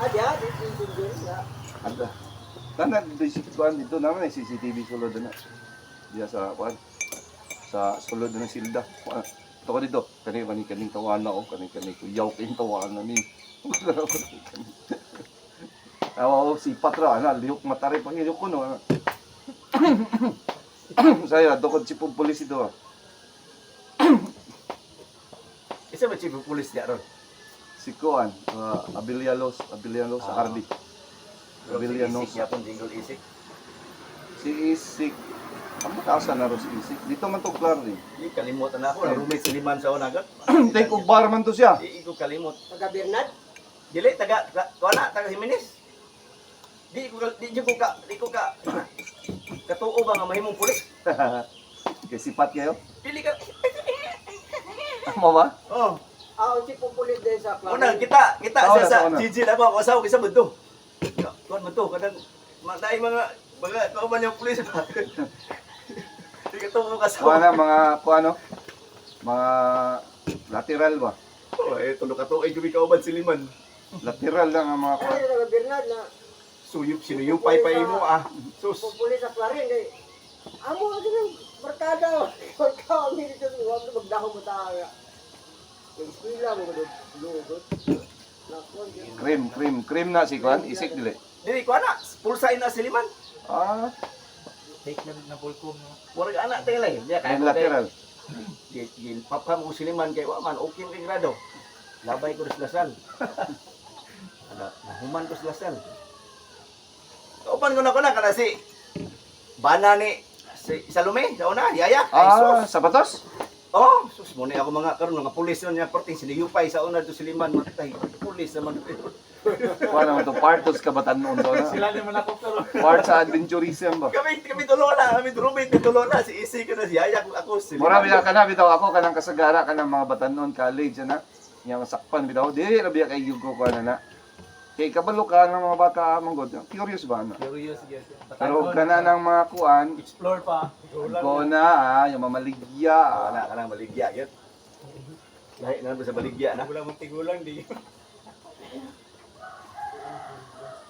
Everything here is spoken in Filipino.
Ada, dito ya. Ada. Kana dito naman CCTV sulod na. Diya sa kuan. Sa sulod na silda. Ito ko dito. Kani tawana ko. Kani kuyaw kin tawana ni. Awa si patra na lihok matari pang ilok ko no. Saya dokod si pulis ito. Isa ba chief of police diya ron? Si Kuan, Abilianos sa Hardy. Abilianos. Isik yapon jingle isik. Si Isik. Amo kaasa na ro si Isik. Dito man to klaro ni. Di kalimutan ako na roommate sa liman sa unagat. Take of bar man to siya. Di ko kalimot. Taga Bernard. Dili taga kuana taga Jimenez. Di ko ka katuo ba nga mahimong pulis? Kay sipat kayo. Dili ka. Amo ba? Oh. Si pupulit din sa Clark. Una kita Una, siya sa una. GG na ba ko asawa kisa mo to. Kuan mo to kadang matay mga kauban yung pulis ba. Di ka to mo Kuan kasawa. na mga kuano? Mga lateral ba? Oh, tulo ka to ay gabi kauban si Liman. Lateral lang ang mga Ano kuan. taga Bernard na Sinuyupay pa imo ah. Sus. pupulit sa Clarin kay amo lagi ng barkada. Ikaw ang dito wag na magdahom mo tayo. Yung eskwela mo lugod. Cream na si kuan, Isik dili. Dili ko ana, pulsa ina si Liman. Ah, Take na bulkom no. Wala ana tinglay. Diya yung kay lateral. Gil papa mo si Liman kay wa man okay kay grado. Labay ko sa lasan. Ada nahuman ko sa lasan. Kaupan ko na kana si bana ni si Salome, sa una, yaya. Ay sus. Sapatos? Oh, sus mo ni ako mga karon mga pulis niya perting siniyupay sa una to si Liman matay. Pulis naman. Kuan naman to, part of kabatanon to na. Sila naman ako pero Part sa adventurism ba? Kami tulo na, kami roommate ni tulo na si Isi ko na si yaya ako si Mura biya ka na bitaw ako kanang kasagara kanang mga batanon college na. Yang sakpan bitaw. Dili ra biya kay yugo ko na. Kay kabalo ka ng mga bata manggod. Curious ba na? curious yes. Pero kana ng mga kuan, Explore pa. ko na yung mamaligya. ana kana baligya gyud. Lahi na sa baligya na. Wala mong tigulang di.